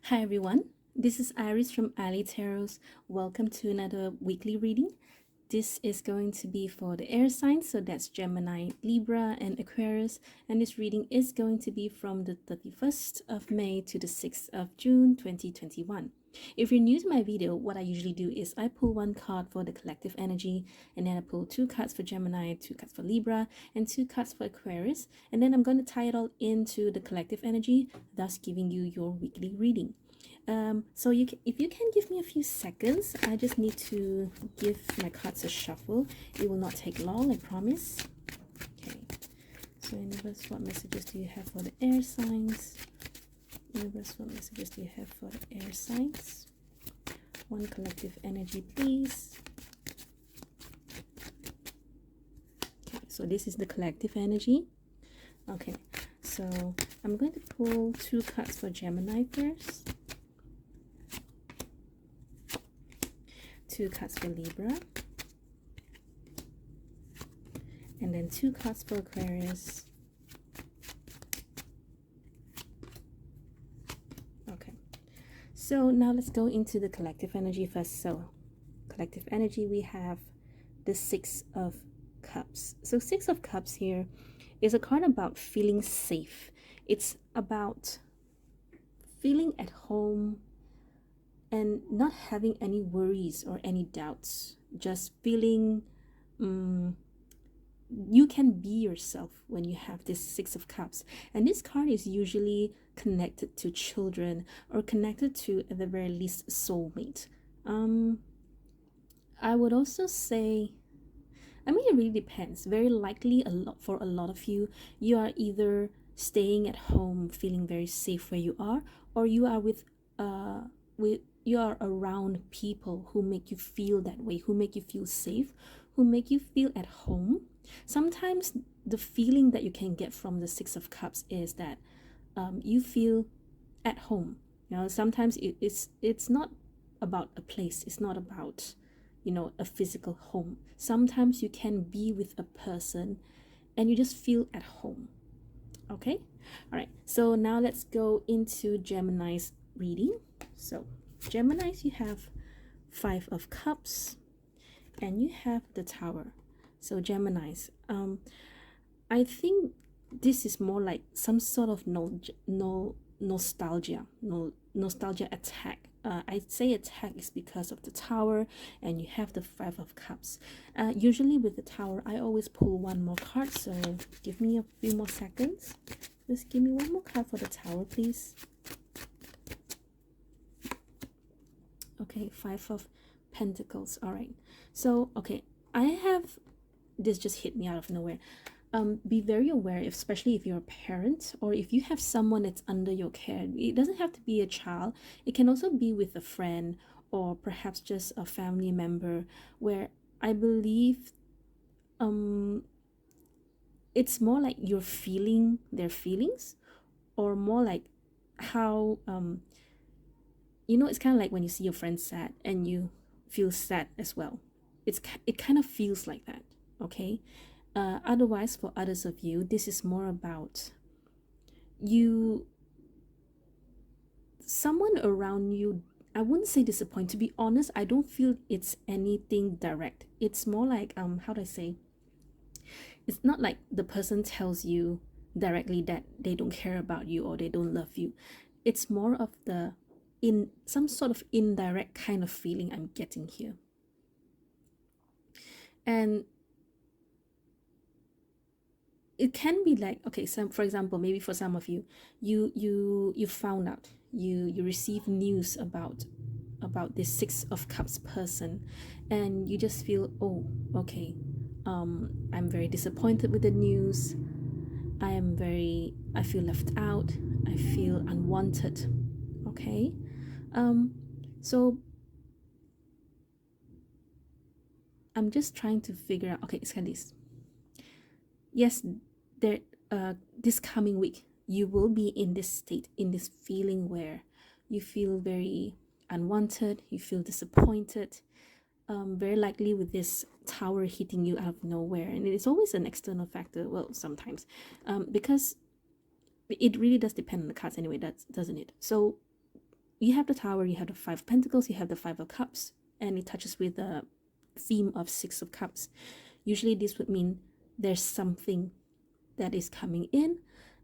Hi everyone, this is Aries from ileetarots. Welcome to another weekly reading. This is going to be for the air signs, so that's Gemini, Libra, and Aquarius. And this reading is going to be from the 31st of May to the 6th of June 2021. If you're new to my video, what I usually do is I pull one card for the collective energy, and then I pull 2 cards for Gemini, 2 cards for Libra, and 2 cards for Aquarius. And then I'm going to tie it all into the collective energy, thus giving you your weekly reading. So if you can give me a few seconds, I just need to give my cards a shuffle. It will not take long, I promise. Okay, so universe, what messages do you have for the air signs? Universe, what messages do you have for the air signs? One collective energy, please. Okay, so this is the collective energy. Okay, so I'm going to pull 2 cards for Gemini first. 2 cards for Libra, and then 2 cards for Aquarius. Okay, so now let's go into the collective energy first. So collective energy, we have the 6 of Cups. So 6 of Cups here is a card about feeling safe. It's about feeling at home and not having any worries or any doubts, just feeling you can be yourself when you have this 6 of Cups. And this card is usually connected to children or connected to, at the very least, soulmate. I would also say, I mean, it really depends. Very likely, for a lot of you, you are either staying at home feeling very safe where you are, or you are you are around people who make you feel that way, who make you feel safe, who make you feel at home. Sometimes the feeling that you can get from the 6 of Cups is that you feel at home. You know, sometimes it's not about a place. It's not about, you know, a physical home. Sometimes you can be with a person and you just feel at home. Okay? All right. So now let's go into Gemini's reading. So Geminis, you have 5 of Cups and you have the Tower. So Geminis, I think this is more like some sort of nostalgia attack. I'd say attack is because of the Tower, and you have the 5 of Cups. Usually with the Tower, I always pull one more card, so give me a few more seconds. Just give me one more card for the Tower, please. Okay, 5 of Pentacles. All right, so okay, I have this just hit me out of nowhere. Be very aware, especially if you're a parent or if you have someone that's under your care. It doesn't have to be a child. It can also be with a friend or perhaps just a family member, where I believe it's more like you're feeling their feelings, or more like how you know, it's kind of like when you see your friend sad and you feel sad as well. It kind of feels like that. Okay. Otherwise, for others of you, this is more about someone around you. I wouldn't say disappoint. To be honest, I don't feel it's anything direct. It's more like how do I say, it's not like the person tells you directly that they don't care about you or they don't love you. It's more of the in some sort of indirect kind of feeling I'm getting here. And it can be like, okay, for example, maybe for some of you, you found out, you receive news about this 6 of Cups person, and you just feel, oh, okay, I'm very disappointed with the news. I feel left out. I feel unwanted. Okay, so I'm just trying to figure out. Okay, it's kind of this. Yes, there. This coming week, you will be in this state, in this feeling where you feel very unwanted. You feel disappointed. Very likely with this Tower hitting you out of nowhere, and it's always an external factor. Well, sometimes, because it really does depend on the cards anyway. Doesn't it? So you have the Tower, you have the Five of Pentacles, you have the Five of Cups, and it touches with the theme of Six of Cups. Usually this would mean there's something that is coming in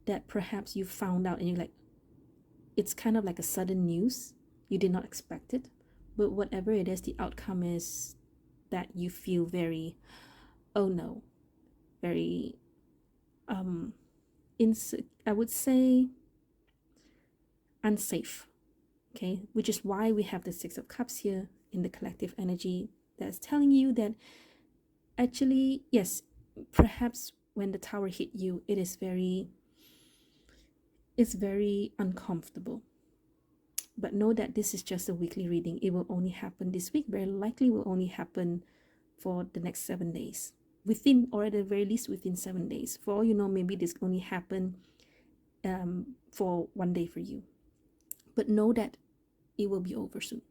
that perhaps you found out and you're like, it's kind of like a sudden news. You did not expect it. But whatever it is, the outcome is that you feel very, oh no, very, I would say unsafe. Okay, which is why we have the Six of Cups here in the collective energy that's telling you that actually, yes, perhaps when the Tower hit you, it's very uncomfortable. But know that this is just a weekly reading. It will only happen this week. Very likely will only happen for the next 7 days. Within, or at the very least within 7 days. For all you know, maybe this only happen for 1 day for you. But know that it will be over soon.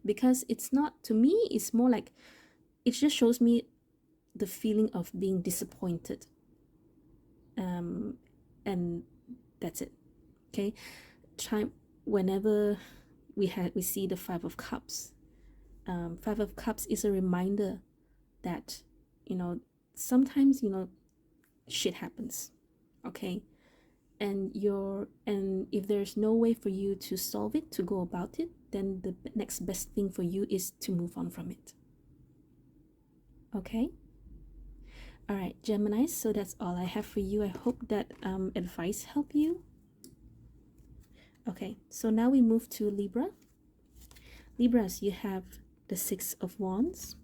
Because it's not, to me, it's more like, it just shows me the feeling of being disappointed. And that's it. Okay? Whenever we see the Five of Cups, Five of Cups is a reminder that, you know, sometimes, you know, shit happens, okay, and if there's no way for you to solve it, to go about it, then the next best thing for you is to move on from it. Okay. All right, Gemini, so that's all I have for you. I hope that advice helped you. Okay, so now we move to Libra. Libras, you have the Six of Wands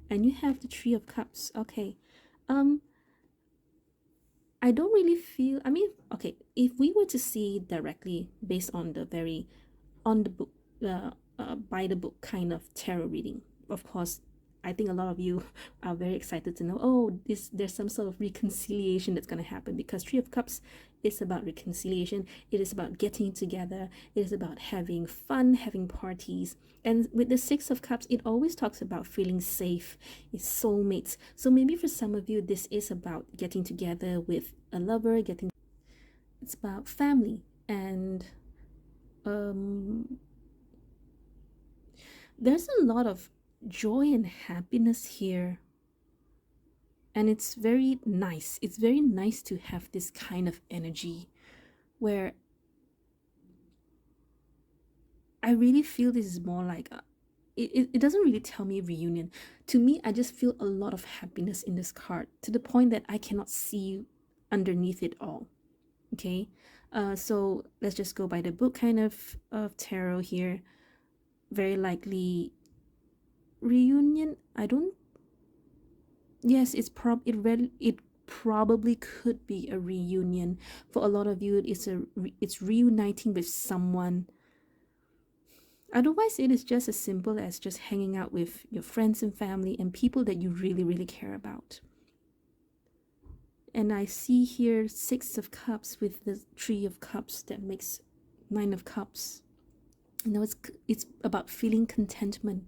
and you have the Three of Cups. Okay, I don't really feel, I mean, okay, if we were to see directly based on the very on the book, by the book kind of tarot reading, of course, I think a lot of you are very excited to know, oh, there's some sort of reconciliation that's going to happen, because Three of Cups is about reconciliation. It is about getting together. It is about having fun, having parties. And with the Six of Cups, it always talks about feeling safe, it's soulmates. So maybe for some of you, this is about getting together with a lover, it's about family. And there's a lot of joy and happiness here, and it's very nice. It's very nice to have this kind of energy where I really feel this is more like it doesn't really tell me reunion. To me, I just feel a lot of happiness in this card, to the point that I cannot see underneath it all. Okay, so let's just go by the book kind of tarot here. Very likely reunion. Yes, it probably could be a reunion. For a lot of you, it's reuniting with someone. Otherwise, it is just as simple as just hanging out with your friends and family and people that you really, really care about. And I see here Six of Cups with the Three of Cups that makes Nine of Cups. You know, it's about feeling contentment.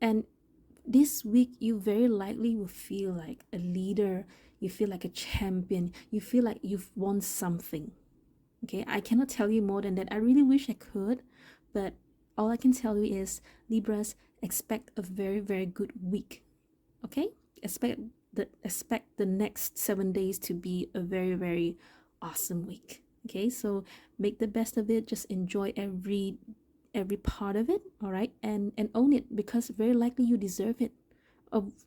And this week, you very likely will feel like a leader. You feel like a champion. You feel like you've won something. Okay, I cannot tell you more than that. I really wish I could, but all I can tell you is, Libras, expect a very, very good week. Okay, expect the next 7 days to be a very, very awesome week. Okay, so make the best of it. Just enjoy every part of it. All right, and own it, because very likely you deserve it.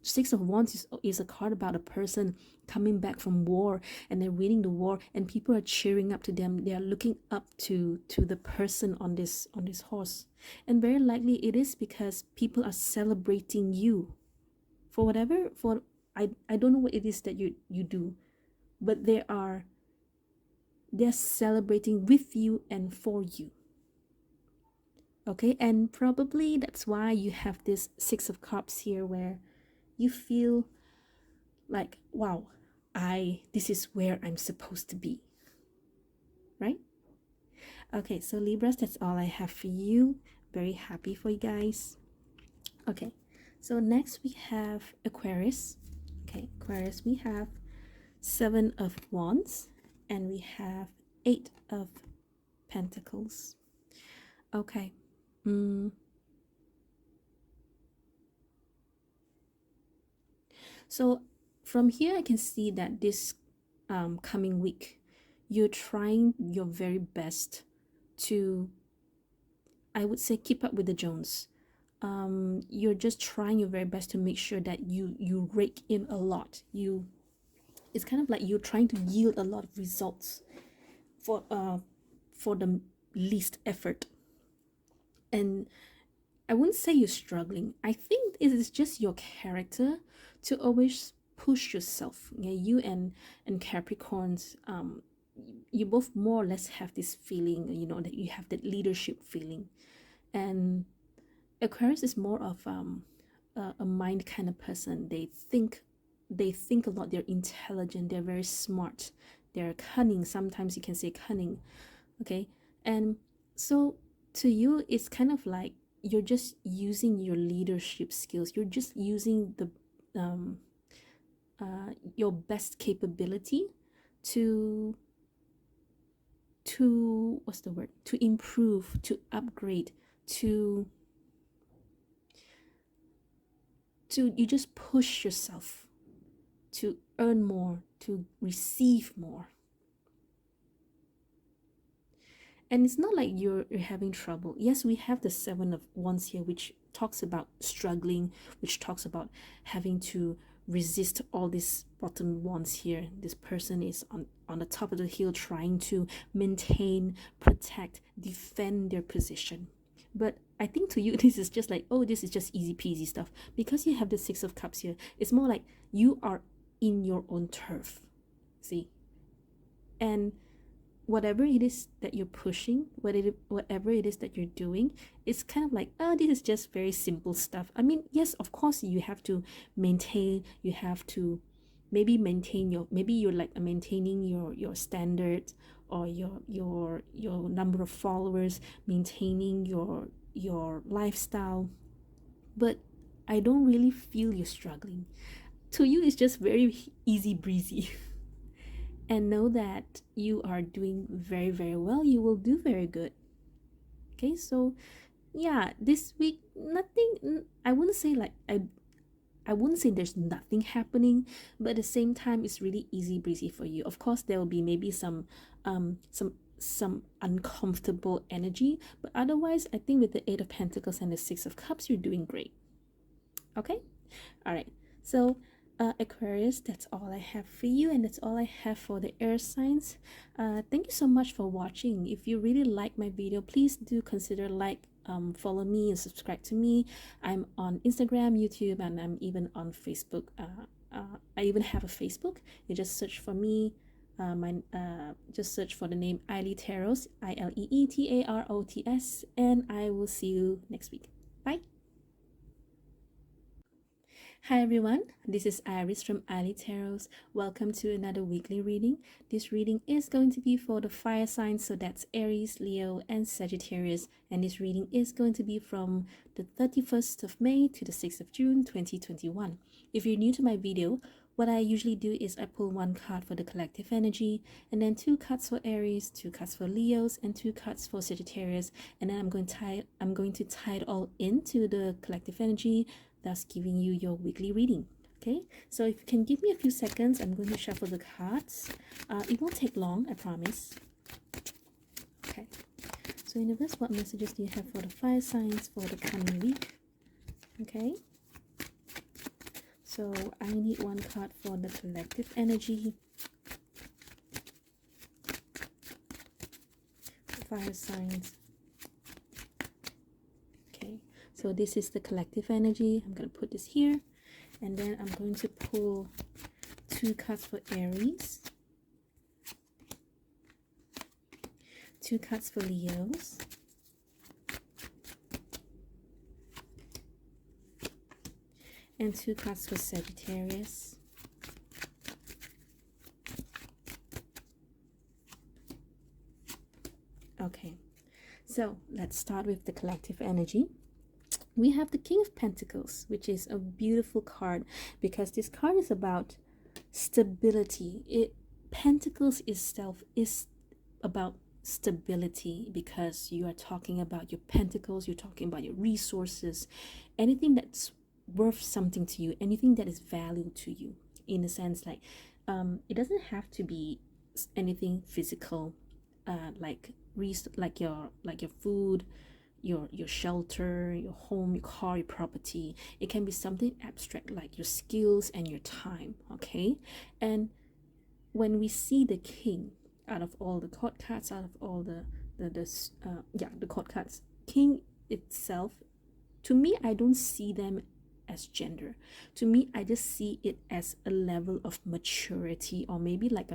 Six of Wands is a card about a person coming back from war, and they're winning the war, and people are cheering up to them. They are looking up to the person on this horse, and very likely it is because people are celebrating you for whatever, for I don't know what it is that you do, but they're celebrating with you and for you. Okay, and probably that's why you have this Six of Cups here, where you feel like, wow, this is where I'm supposed to be, right? Okay, so Libras, that's all I have for you. Very happy for you guys. Okay, so next we have Aquarius. Okay, Aquarius, we have Seven of Wands and we have Eight of Pentacles. Okay. Mm. So from here, I can see that this coming week, you're trying your very best to, I would say, keep up with the Jones. You're just trying your very best to make sure that you rake in a lot. It's kind of like you're trying to yield a lot of results for the least effort. And I wouldn't say you're struggling. I think it is just your character to always push yourself. Yeah, you and Capricorns, you both more or less have this feeling, that you have that leadership feeling. And Aquarius is more of a mind kind of person. They think a lot. They're intelligent. They're very smart. They're cunning. Sometimes you can say cunning. Okay, and so to you, it's kind of like you're just using your leadership skills. You're just using um, your best capability to what's the word, to improve, to upgrade, to you just push yourself to earn more, to receive more. And it's not like you're having trouble. Yes, we have the Seven of Wands here, which talks about struggling, which talks about having to resist all these bottom wands here. This person is on the top of the hill trying to maintain, protect, defend their position. But I think to you, this is just like, oh, this is just easy peasy stuff. Because you have the Six of Cups here, it's more like you are in your own turf. See? And whatever it is that you're pushing, whatever it is that you're doing, it's kind of like, oh, this is just very simple stuff. I mean, yes, of course, you have to maintain, you have to maybe maintain maybe you're like maintaining your standards, or your number of followers, maintaining your lifestyle. But I don't really feel you're struggling. To you, it's just very easy breezy. And know that you are doing very, very well. You will do very good. Okay, so yeah, this week nothing. I wouldn't say like I wouldn't say there's nothing happening, but at the same time, it's really easy breezy for you. Of course, there will be maybe some uncomfortable energy, but otherwise, I think with the Eight of Pentacles and the Six of Cups, you're doing great. Okay, all right. So Aquarius, that's all I have for you, and that's all I have for the air signs. Thank you so much for watching. If you really like my video, please do consider follow me and subscribe to me. I'm on Instagram, YouTube, and I'm even on Facebook. I even have a Facebook. You just search for me. Just search for the name ileetarots, ileetarots, and I will see you next week. Bye. Hi everyone, this is Aries from ileetarots. Welcome to another weekly reading. This reading is going to be for the fire signs, so that's Aries, Leo, and Sagittarius. And this reading is going to be from the 31st of May to the 6th of June 2021. If you're new to my video, what I usually do is I pull one card for the collective energy, and then 2 cards for Aries, 2 cards for Leos, and 2 cards for Sagittarius. And then I'm going to tie it all into the collective energy, thus giving you your weekly reading. Okay, so if you can give me a few seconds, I'm going to shuffle the cards. It won't take long, I promise. Okay, so universe, what messages do you have for the fire signs for the coming week? Okay, so I need one card for the collective energy, fire signs. Okay, so this is the collective energy. I'm going to put this here, and then I'm going to pull 2 cards for Aries, 2 cards for Leos, and 2 cards for Sagittarius. Okay, so let's start with the collective energy. We have the King of Pentacles, which is a beautiful card because this card is about stability. Pentacles itself is about stability, because you are talking about your pentacles, you're talking about your resources, anything that's worth something to you, anything that is value to you, in a sense. Like it doesn't have to be anything physical, like your food, your shelter, your home, your car, your property. It can be something abstract like your skills and your time. Okay. And when we see the king, out of all the court cards, out of all the court cards, king itself, to me, I don't see them as gender. To me, I just see it as a level of maturity, or maybe like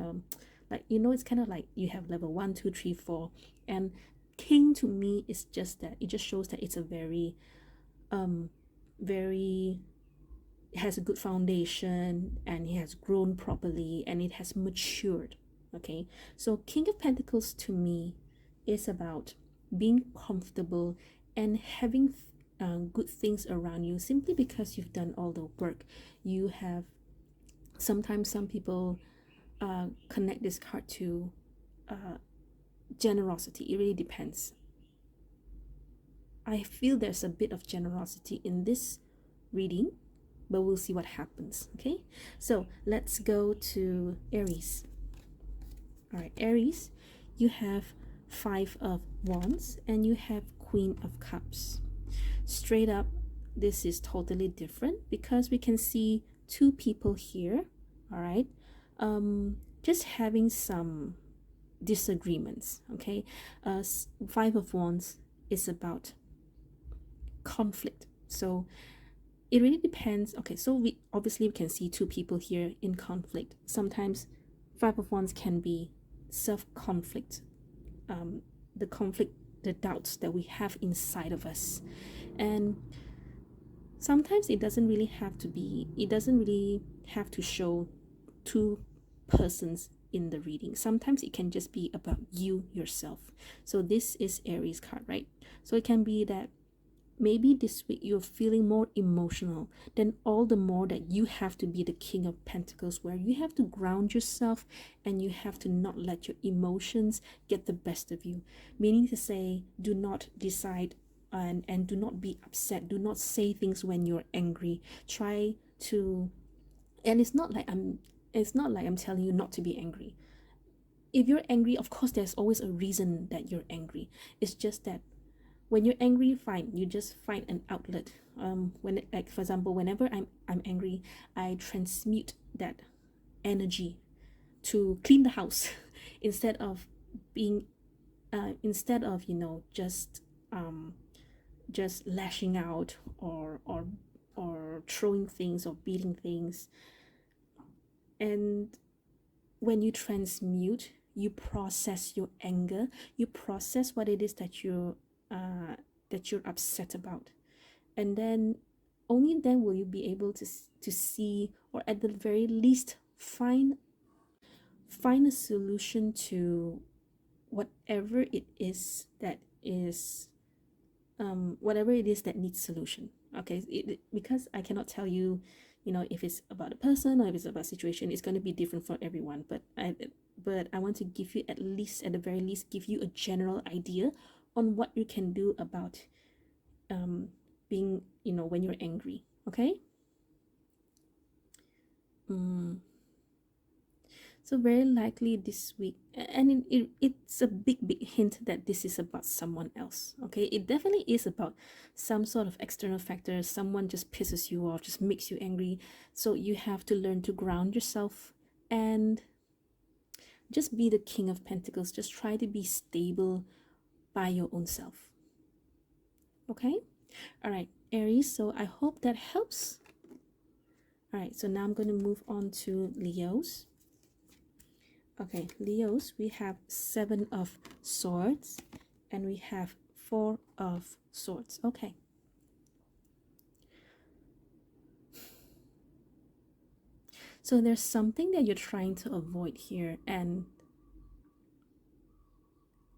it's kind of like you have level 1, 2, 3, 4, and king to me is just that. It just shows that it's a very very has a good foundation, and it has grown properly, and it has matured. Okay, so king of pentacles to me is about being comfortable and having good things around you, simply because you've done all the work. You have, sometimes some people connect this card to generosity. It really depends. I feel there's a bit of generosity in this reading, but we'll see what happens. Okay, so let's go to Aries. All right, Aries, you have 5 of Wands and you have Queen of Cups. Straight up, this is totally different, because we can see 2 people here. All right, just having some disagreements. Okay, 5 of Wands is about conflict, so it really depends. Okay, so we can see 2 people here in conflict. Sometimes 5 of Wands can be self-conflict, the conflict, the doubts that we have inside of us. And sometimes it doesn't really have to show 2 persons in the reading. Sometimes it can just be about you yourself. So this is Aries card, right? So it can be that maybe this week you're feeling more emotional, then all the more that you have to be the King of Pentacles, where you have to ground yourself and you have to not let your emotions get the best of you. Meaning to say, do not decide and do not be upset. Do not say things when you're angry. Try to, and it's not like I'm telling you not to be angry. If you're angry, of course there's always a reason that you're angry. It's just that when you're angry, fine, you just find an outlet. Like for example, whenever I'm angry, I transmute that energy to clean the house instead of being just lashing out or throwing things or beating things. And when you transmute, you process your anger, you process what it is that you're upset about, and then only then will you be able to see, or at the very least find a solution to whatever it is that needs solution. Okay, because I cannot tell you, if it's about a person or if it's about a situation. It's going to be different for everyone, but I want to give you, at the very least, give you a general idea on what you can do about being, when you're angry. Okay. So very likely this week, and it's a big hint that this is about someone else. Okay, it definitely is about some sort of external factor. Someone just pisses you off, just makes you angry. So you have to learn to ground yourself and just be the King of Pentacles. Just try to be stable by your own self. Okay. All right, Aries, so I hope that helps. All right, so now I'm going to move on to Leos. Okay, Leos, we have 7 of Swords and we have 4 of Swords. Okay. So there's something that you're trying to avoid here, and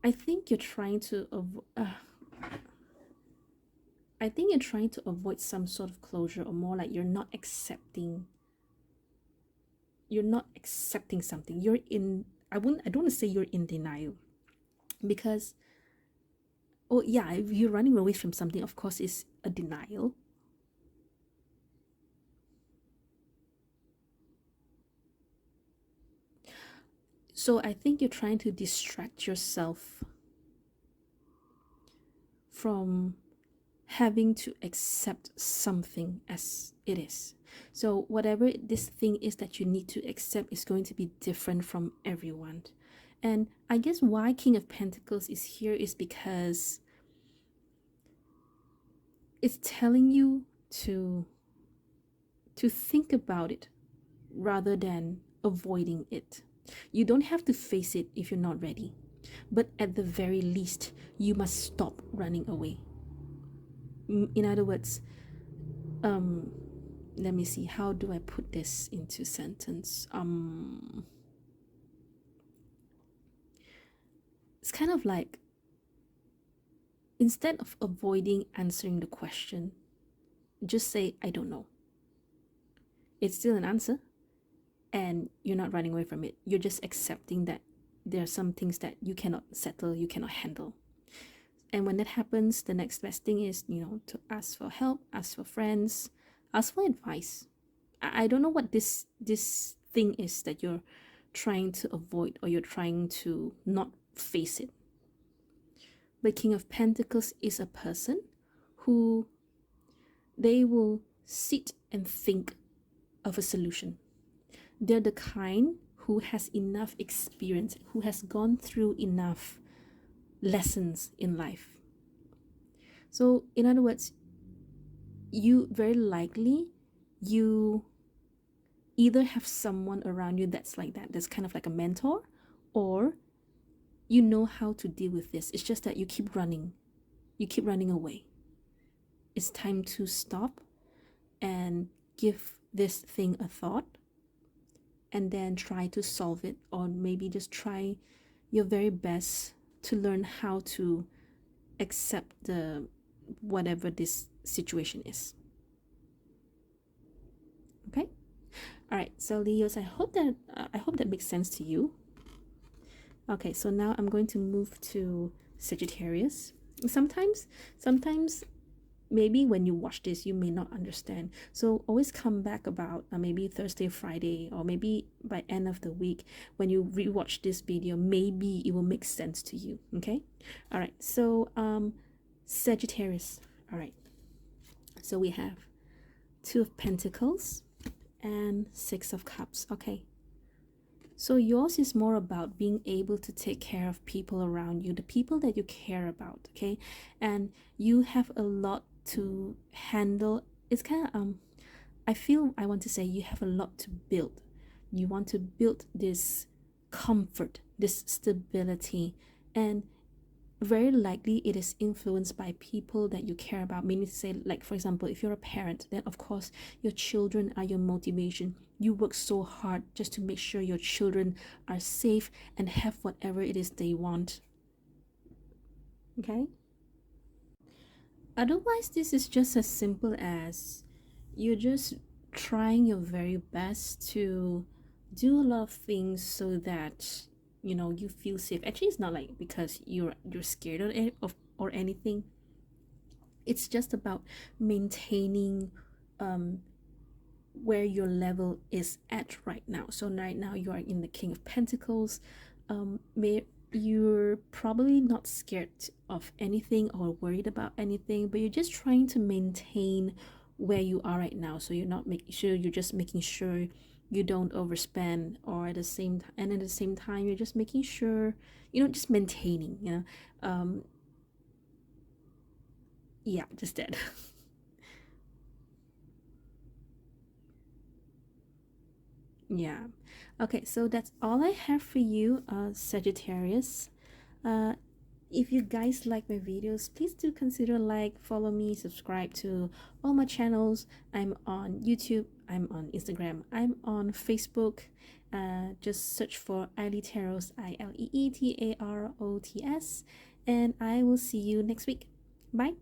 I think you're trying to avoid some sort of closure, or more like you're not accepting something. I don't want to say you're in denial, Because, oh yeah, if you're running away from something, of course, is a denial. So I think you're trying to distract yourself from having to accept something as it is. So whatever this thing is that you need to accept is going to be different from everyone. And I guess why King of Pentacles is here is because it's telling you to think about it rather than avoiding it. You don't have to face it if you're not ready, but at the very least, you must stop running away. In other words, let me see, how do I put this into sentence? It's kind of like, instead of avoiding answering the question, just say, I don't know. It's still an answer, and you're not running away from it. You're just accepting that there are some things that you cannot settle, you cannot handle. And when that happens, the next best thing is, to ask for help, ask for friends, ask for advice. I don't know what this thing is that you're trying to avoid, or you're trying to not face it. But King of Pentacles is a person who they will sit and think of a solution. They're the kind who has enough experience, who has gone through enough lessons in life. So in other words, you very likely, you either have someone around you that's like that, that's kind of like a mentor, or you know how to deal with this. It's just that you keep running away. It's time to stop and give this thing a thought, and then try to solve it, or maybe just try your very best to learn how to accept the whatever this situation is. Okay? All right, so Leos, I hope that makes sense to you. Okay, so now I'm going to move to Sagittarius. Sometimes maybe when you watch this, you may not understand. So always come back about maybe Thursday, Friday, or maybe by end of the week, when you rewatch this video, maybe it will make sense to you. Okay? All right. So Sagittarius. All right. So we have Two of Pentacles and Six of Cups. Okay. So yours is more about being able to take care of people around you, the people that you care about, okay? And you have a lot to handle. It's kind of I want to say you have a lot to build. You want to build this comfort, this stability, and very likely it is influenced by people that you care about. Meaning to say, like, for example, if you're a parent, then of course your children are your motivation. You work so hard just to make sure your children are safe and have whatever it is they want. Okay? Otherwise, this is just as simple as you're just trying your very best to do a lot of things so that you feel safe. Actually, it's not like because you're scared or anything. It's just about maintaining where your level is at right now. So right now you are in the King of Pentacles. You're probably not scared of anything or worried about anything, but you're just trying to maintain where you are right now. So you're not making sure, you're just making sure you don't overspend, or at the same time, and at the same time you're just making sure, just maintaining, yeah, just that. Yeah. Okay, so that's all I have for you, Sagittarius. If you guys like my videos, please do consider follow me, subscribe to all my channels. I'm on YouTube, I'm on Instagram, I'm on Facebook. Just search for ileetarots, ileetarots, and I will see you next week. Bye.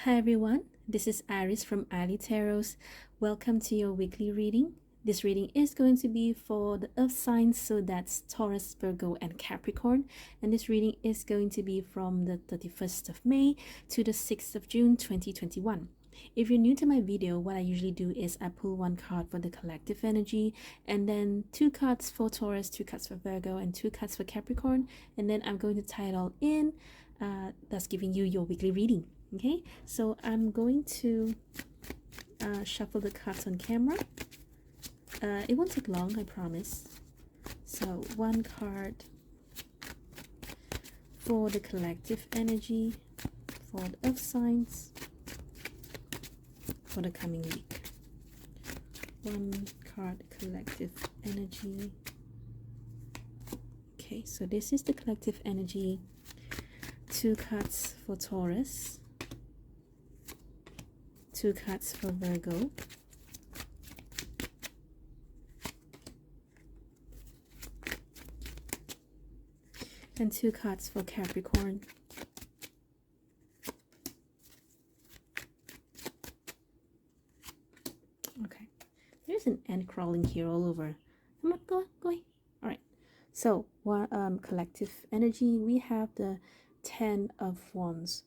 Hi everyone, this is Aries from ileetarots. Welcome to your weekly reading. This reading is going to be for the earth signs, so that's Taurus, Virgo, and Capricorn. And this reading is going to be from the 31st of May to the 6th of June 2021. If you're new to my video, what I usually do is I pull one card for the collective energy, and then 2 cards for Taurus, 2 cards for Virgo, and 2 cards for Capricorn, and then I'm going to tie it all in, thus giving you your weekly reading. Okay, so I'm going to shuffle the cards on camera. It won't take long, I promise. So 1 card for the collective energy for the earth signs for the coming week. 1 card collective energy. Okay, so this is the collective energy. 2 cards for Taurus, 2 cards for Virgo, and 2 cards for Capricorn. Okay, there's an ant crawling here all over. Come on, go away. All right, so collective energy, we have the 10 of Wands.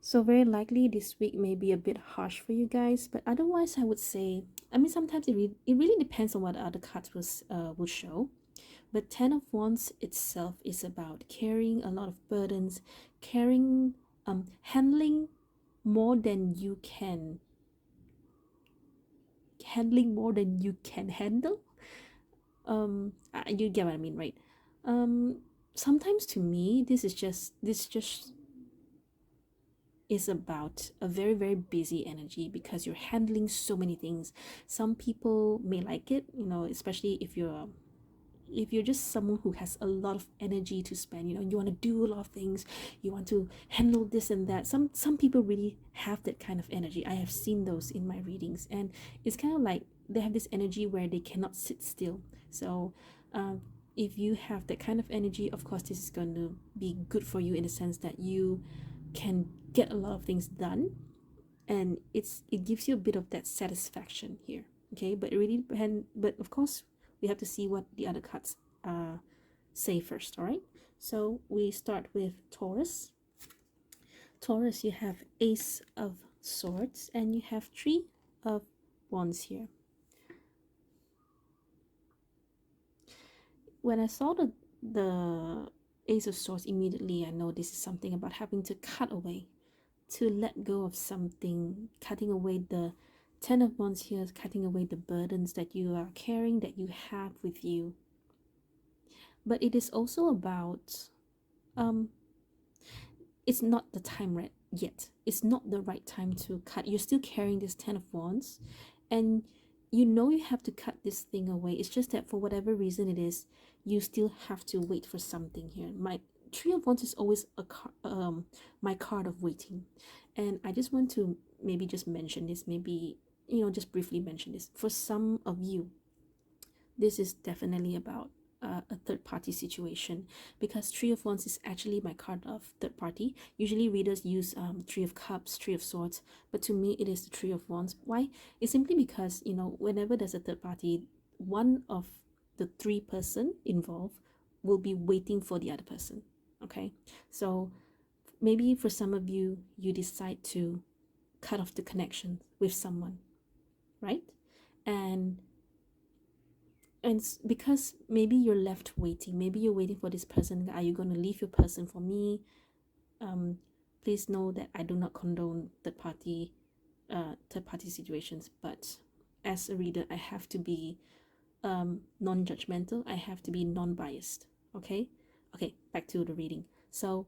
So very likely this week may be a bit harsh for you guys, but otherwise I would say, I mean, sometimes it really depends on what other cards will show. But 10 of Wands itself is about carrying a lot of burdens, handling more than you can handle. You get what I mean, right? Sometimes to me this just is about a very, very busy energy, because you're handling so many things. Some people may like it, you know, especially if you're just someone who has a lot of energy to spend, you know, you want to do a lot of things, you want to handle this and that. Some people really have that kind of energy. I have seen those in my readings, and it's kind of like they have this energy where they cannot sit still. So if you have that kind of energy, of course this is going to be good for you in the sense that you can get a lot of things done, and it gives you a bit of that satisfaction here. Okay, but it really depends. But of course we have to see what the other cards say first. All right, so we start with Taurus. Taurus, you have Ace of Swords and you have 3 of Wands here. When I saw the Ace of Swords, immediately I know this is something about having to cut away, to let go of something, cutting away. The 10 of Wands here is cutting away the burdens that you are carrying, that you have with you. But it is also about it's not the time yet. It's not the right time to cut. You're still carrying this 10 of Wands, and you know you have to cut this thing away. It's just that for whatever reason it is, you still have to wait for something here. My 3 of Wands is always my card of waiting, and I just want to maybe just mention this, maybe, you know, just briefly mention this. For some of you, this is definitely about a third-party situation, because 3 of Wands is actually my card of third party. Usually readers use 3 of Cups, 3 of Swords, but to me it is the 3 of Wands. Why? It's simply because, you know, whenever there's a third party, one of the 3 person involved will be waiting for the other person. Okay, so maybe for some of you, you decide to cut off the connection with someone, right? And because maybe you're left waiting, maybe you're waiting for this person. Are you going to leave your person for me? Please know that I do not condone third party situations, but as a reader I have to be non-judgmental. I have to be non-biased. Okay, back to the reading. So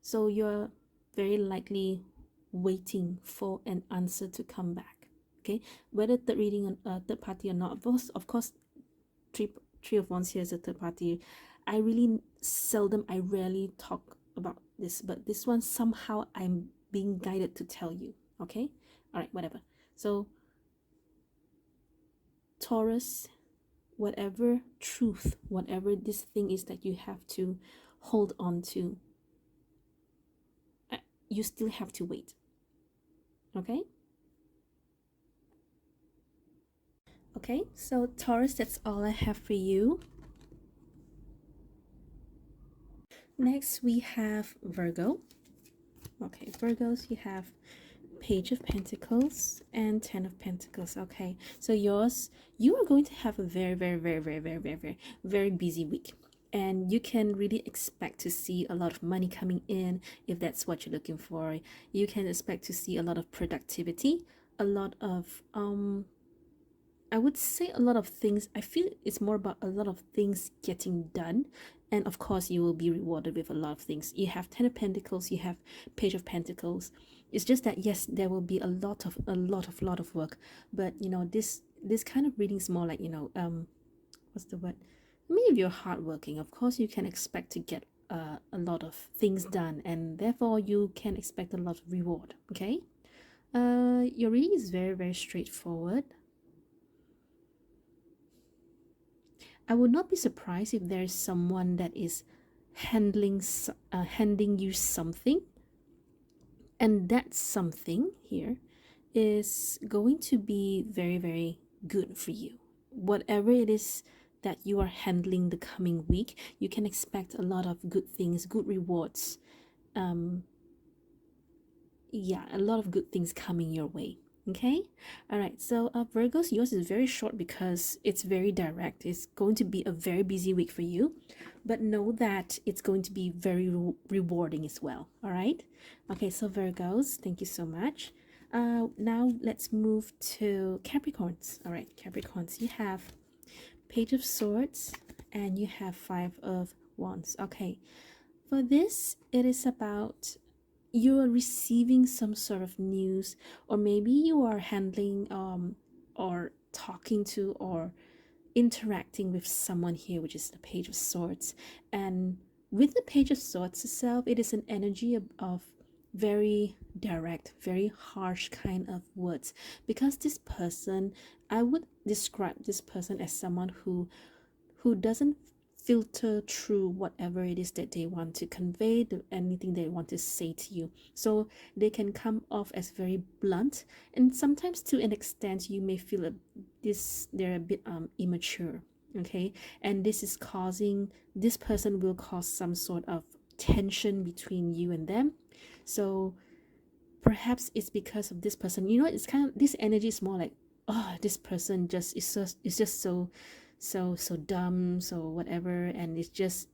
so you're very likely waiting for an answer to come back. Okay, whether third reading third party or not, of course, three of Wands here is a third party. I rarely talk about this, but this one somehow I'm being guided to tell you. Okay, all right, whatever. So Taurus, whatever truth, whatever this thing is that you have to hold on to, you still have to wait. Okay, Okay, so Taurus, that's all I have for you. Next, we have Virgo. Okay, Virgos, you have Page of Pentacles and Ten of Pentacles. Okay, so yours, you are going to have a very busy week, and you can really expect to see a lot of money coming in if that's what you're looking for. You can expect to see a lot of productivity, a lot of I would say a lot of things. I feel it's more about a lot of things getting done. And of course, you will be rewarded with a lot of things. You have Ten of Pentacles, you have Page of Pentacles. It's just that yes, there will be a lot of work. But you know, this kind of reading is more like, you know, what's the word? I mean, if you're hardworking, of course you can expect to get a lot of things done, and therefore you can expect a lot of reward. Okay. Your reading is very straightforward. I would not be surprised if there's someone that is handing you something, and that something here is going to be very good for you. Whatever it is that you are handling the coming week, you can expect a lot of good things, good rewards. Yeah, a lot of good things coming your way. Okay, all right, so Virgos, yours is very short because it's very direct. It's going to be a very busy week for you, but know that it's going to be very rewarding as well. All right, okay, so Virgos, thank you so much. Now let's move to Capricorns. All right, Capricorns, you have Page of Swords and you have Five of Wands. Okay, for this, it is about you are receiving some sort of news, or maybe you are handling or talking to or interacting with someone here, which is the Page of Swords. And with the Page of Swords itself, it is an energy of very direct, very harsh kind of words, because this person, I would describe this person as someone who doesn't filter through whatever it is that they want to convey, anything they want to say to you. So they can come off as very blunt, and sometimes to an extent you may feel they're a bit immature. Okay, and this person will cause some sort of tension between you and them. So perhaps it's because of this person, you know, it's kind of, this energy is more like, oh, this person just is just so dumb, so whatever, and it's just,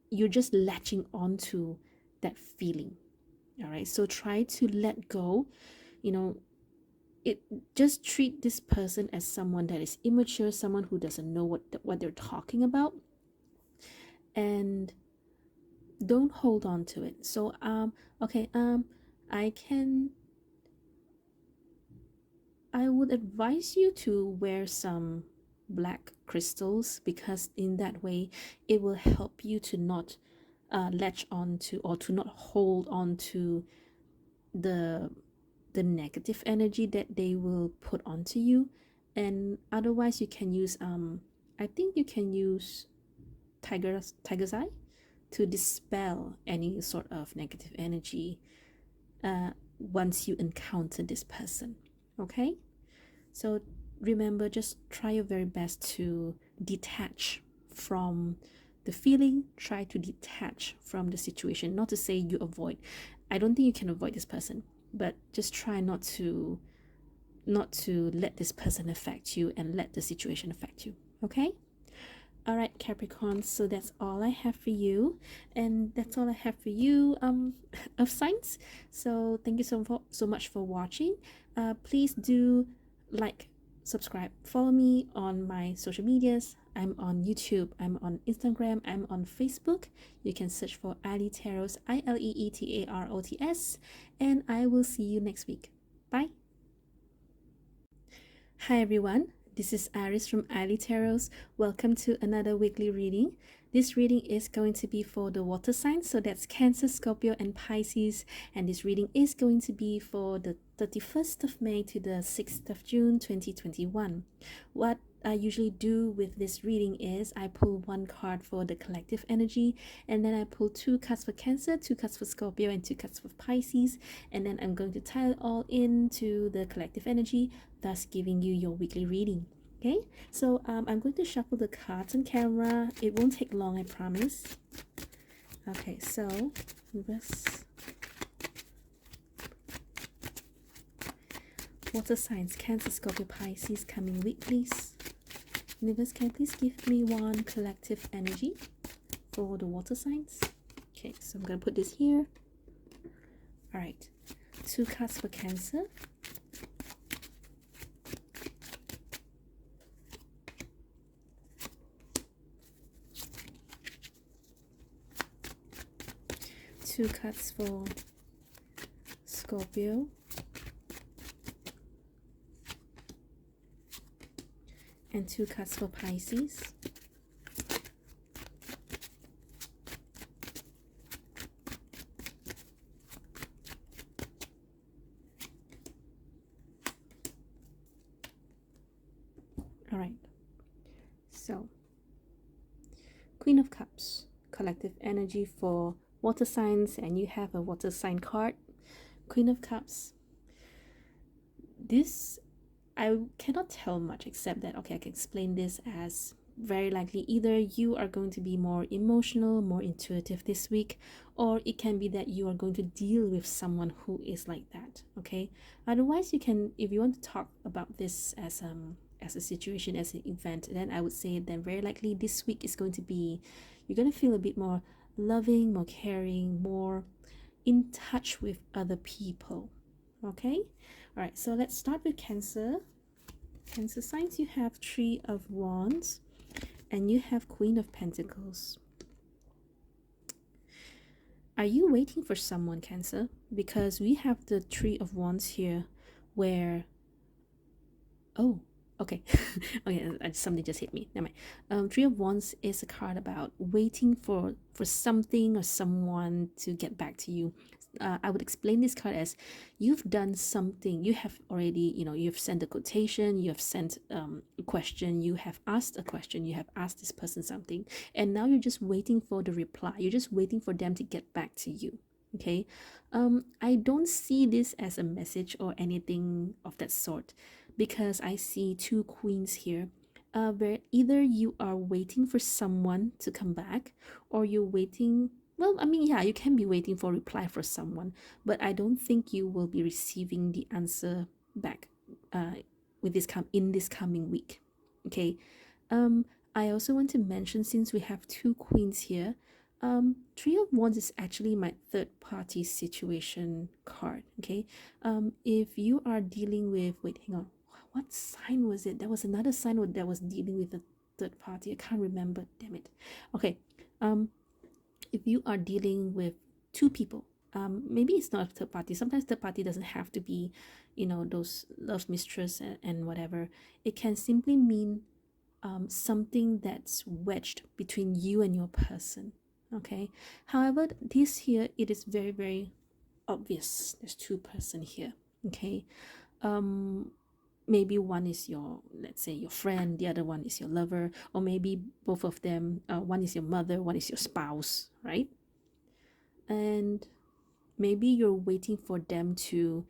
you're just latching onto that feeling. All right, so try to let go. You know, it, just treat this person as someone that is immature, someone who doesn't know what they're talking about, and don't hold on to it. So okay, I would advise you to wear some black crystals, because in that way it will help you to not latch on to, or to not hold on to the negative energy that they will put onto you. And otherwise you can use I think you can use tiger's eye to dispel any sort of negative energy once you encounter this person. Okay, so remember, just try your very best to detach from the feeling, try to detach from the situation. Not to say you avoid, I don't think you can avoid this person, but just try not to let this person affect you and let the situation affect you. Okay, all right, Capricorn, so that's all I have for you, and that's all I have for you of signs. So thank you so much for watching. Please do like, subscribe, follow me on my social medias. I'm on YouTube, I'm on Instagram, I'm on Facebook. You can search for ileetarots, ileetarots, and I will see you next week. Bye. Hi everyone, this is Aries from ileetarots. Welcome to another weekly reading. This reading is going to be for the water signs, so that's Cancer, Scorpio, and Pisces. And this reading is going to be for the 31st of May to the 6th of June 2021. What I usually do with this reading is I pull one card for the collective energy, and then I pull 2 cards for Cancer, 2 cards for Scorpio, and 2 cards for Pisces, and then I'm going to tie it all into the collective energy, thus giving you your weekly reading. Okay, so I'm going to shuffle the cards on camera. It won't take long, I promise. Okay, so reverse. Water signs, Cancer, Scorpio, Pisces, coming week, please. Universe, can you please give me one collective energy for the water signs? Okay, so I'm going to put this here. All right, 2 cards for Cancer. Two cards for Scorpio. And 2 cards for Pisces. All right. So, Queen of Cups, collective energy for water signs, and you have a water sign card. Queen of Cups. This, I cannot tell much except that, okay, I can explain this as very likely either you are going to be more emotional, more intuitive this week, or it can be that you are going to deal with someone who is like that, okay? Otherwise, you can, if you want to talk about this as a situation, as an event, then I would say then very likely this week is going to be, you're going to feel a bit more loving, more caring, more in touch with other people, okay? All right, so let's start with Cancer. Cancer signs, you have 3 of Wands and you have Queen of Pentacles. Are you waiting for someone, Cancer? Because we have the 3 of Wands here where, oh, okay. Okay, something just hit me. Never mind. 3 of Wands is a card about waiting for something or someone to get back to you. I would explain this card as you've done something. You have already, you've sent a quotation, you have sent a question, you have asked a question, you have asked this person something, and now you're just waiting for the reply. You're just waiting for them to get back to you. Okay, I don't see this as a message or anything of that sort, because I see 2 queens here, where either you are waiting for someone to come back, or you're waiting, well, I mean, yeah, you can be waiting for a reply for someone, but I don't think you will be receiving the answer back with in this coming week. Okay. I also want to mention, since we have 2 queens here, 3 of Wands is actually my third party situation card. Okay. If you are dealing with, wait, hang on, what sign was it? There was another sign that was dealing with a third party. I can't remember, damn it. Okay. If you are dealing with 2 people, maybe it's not a third party. Sometimes third party doesn't have to be, those love mistress and whatever. It can simply mean something that's wedged between you and your person. Okay. However, this here, it is very, very obvious. There's 2 person here. Okay. Maybe one is your, let's say, your friend, the other one is your lover, or maybe both of them, one is your mother, one is your spouse, right? And maybe you're waiting for them to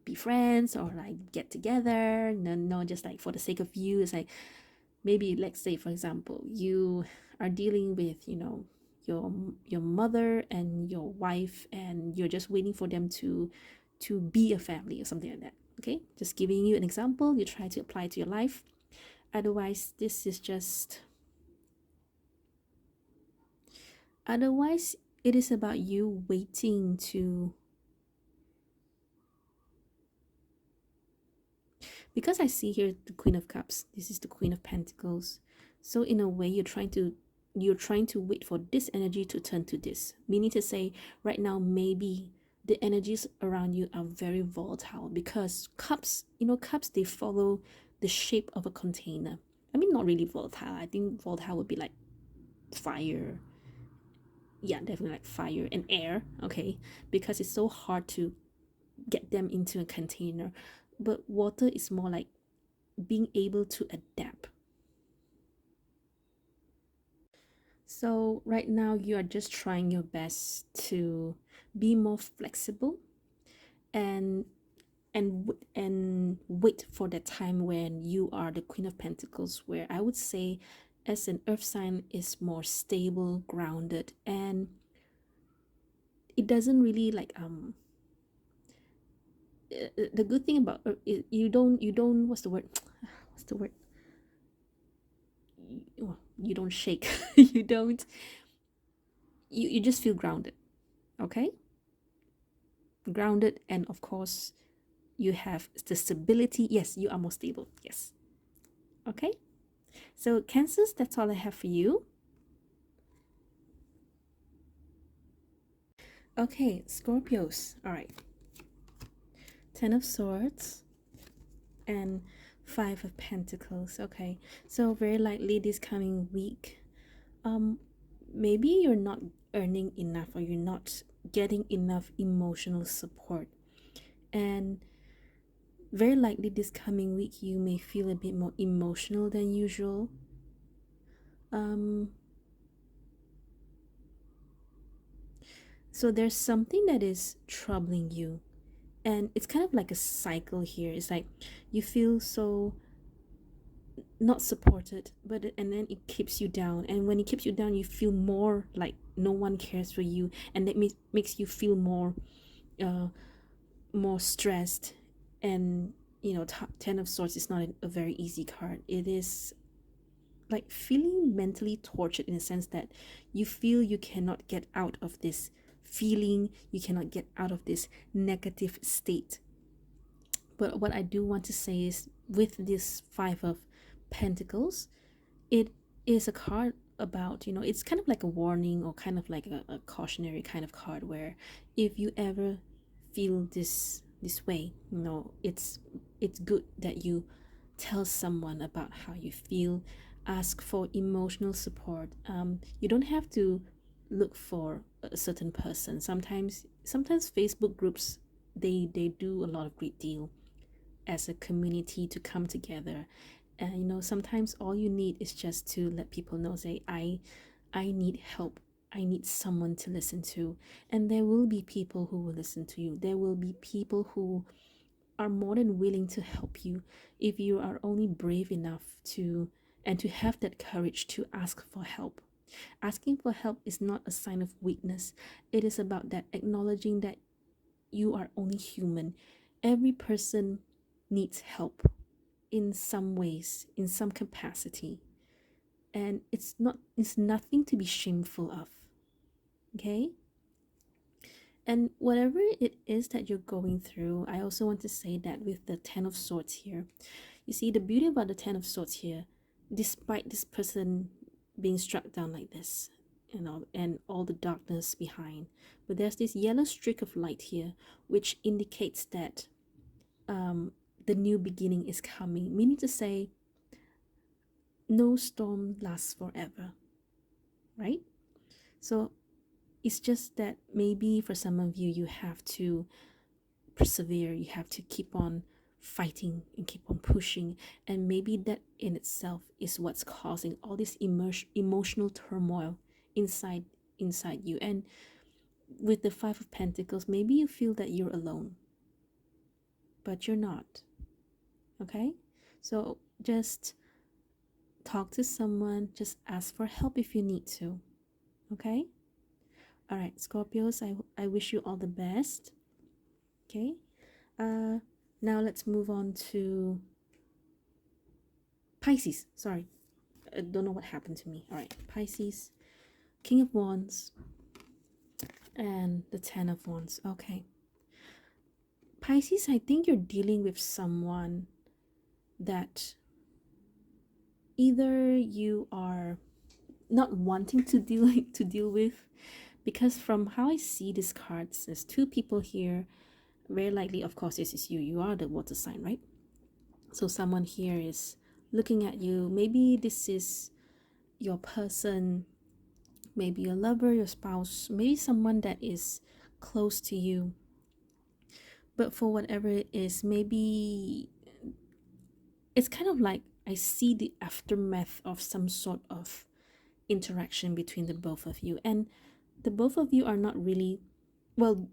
be friends or like get together. No, just like for the sake of you. It's like, maybe, let's say, for example, you are dealing with, your mother and your wife, and you're just waiting for them to be a family or something like that. Okay, just giving you an example. You try to apply it to your life. Otherwise, it is about you waiting to, because I see here the Queen of Cups, this is the Queen of Pentacles. So in a way, you're trying to wait for this energy to turn to this, meaning to say, right now, maybe the energies around you are very volatile, because cups, cups, they follow the shape of a container. I mean, not really volatile. I think volatile would be like fire. Yeah, definitely like fire and air. Okay, because it's so hard to get them into a container. But water is more like being able to adapt. So right now you are just trying your best to be more flexible and and wait for the time when you are the Queen of Pentacles, where I would say as an earth sign is more stable, grounded, and it doesn't really like the good thing about you don't what's the word what's the word you don't shake. You don't, you just feel grounded. Okay, grounded, and of course you have the stability. Yes, you are more stable. Yes. Okay, so Cancers, that's all I have for you. Okay, Scorpios. All right, 10 of Swords and 5 of Pentacles. Okay, so very likely this coming week, maybe you're not earning enough, or you're not getting enough emotional support, and very likely this coming week you may feel a bit more emotional than usual. So there's something that is troubling you, and it's kind of like a cycle here. It's like you feel so not supported, but and then it keeps you down, and when it keeps you down you feel more like no one cares for you, and that makes you feel uh more stressed. And you know, 10 of Swords is not a very easy card. It is like feeling mentally tortured, in a sense that you feel you cannot get out of this feeling, you cannot get out of this negative state. But what I do want to say is, with this 5 of Pentacles, it is a card about, you know, it's kind of like a warning, or kind of like a cautionary kind of card, where if you ever feel this way, you know, it's good that you tell someone about how you feel. Ask for emotional support. You don't have to look for a certain person. Sometimes Facebook groups, they do a lot of great deal as a community to come together. And you know, sometimes all you need is just to let people know, say, I need help, I need someone to listen to. And there will be people who will listen to you. There will be people who are more than willing to help you, if you are only brave enough to and to have that courage to ask for help. Asking for help is not a sign of weakness. It is about that acknowledging that you are only human. Every person needs help in some ways, in some capacity. And it's nothing to be shameful of. Okay? And whatever it is that you're going through, I also want to say that with the 10 of Swords here, you see, the beauty about the 10 of Swords here, despite this person being struck down like this, you know, and all the darkness behind, but there's this yellow streak of light here, which indicates that the new beginning is coming, meaning to say, no storm lasts forever, right? So it's just that maybe for some of you, you have to persevere, you have to keep on fighting and keep on pushing, and maybe that in itself is what's causing all this emotional turmoil inside you. And with the 5 of Pentacles, maybe you feel that you're alone, but you're not. Okay, so just talk to someone, just ask for help if you need to. Okay, all right, Scorpios, I wish you all the best. Okay, now let's move on to Pisces. Sorry, I don't know what happened to me. All right, Pisces, King of Wands and the 10 of Wands. Okay, Pisces, I think you're dealing with someone that either you are not wanting to deal with, because from how I see these cards, there's 2 people here. Very likely, of course, this is you. You are the water sign, right? So someone here is looking at you. Maybe this is your person, maybe your lover, your spouse, maybe someone that is close to you. But for whatever it is, maybe it's kind of like I see the aftermath of some sort of interaction between the both of you. And the both of you are not really, well,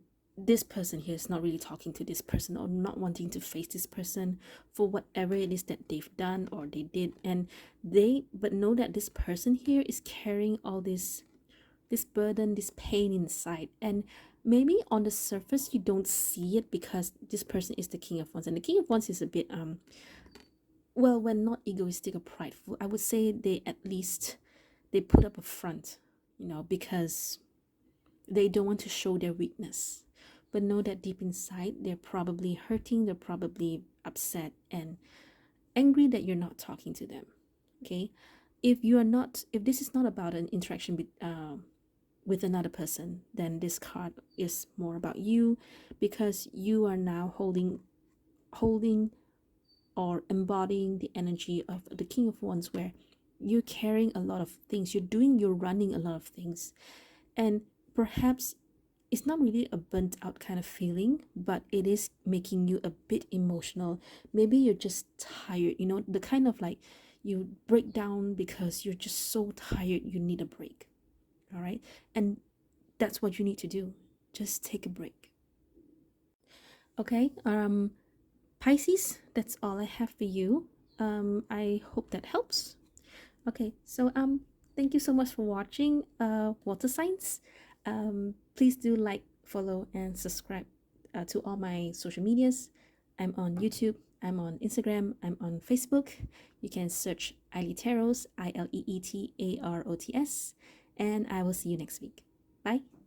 this person here is not really talking to this person or not wanting to face this person for whatever it is that they've done or they did, and but know that this person here is carrying all this burden, this pain inside. And maybe on the surface you don't see it because this person is the King of Wands, and the King of Wands is a bit well, when not egoistic or prideful, I would say they at least they put up a front, because they don't want to show their weakness. But know that deep inside they're probably hurting, they're probably upset and angry that you're not talking to them. Okay, if this is not about an interaction with another person, then this card is more about you, because you are now holding or embodying the energy of the King of Wands, where you're carrying a lot of things, you're running a lot of things, and perhaps it's not really a burnt out kind of feeling, but it is making you a bit emotional. Maybe you're just tired, the kind of like you break down because you're just so tired, you need a break. All right, and that's what you need to do, just take a break. Okay, Pisces, that's all I have for you. I hope that helps. Okay, so thank you so much for watching water signs. Please do like, follow and subscribe to all my social medias. I'm on YouTube, I'm on Instagram, I'm on Facebook. You can search ileetarots, ileetarots, and I will see you next week. Bye.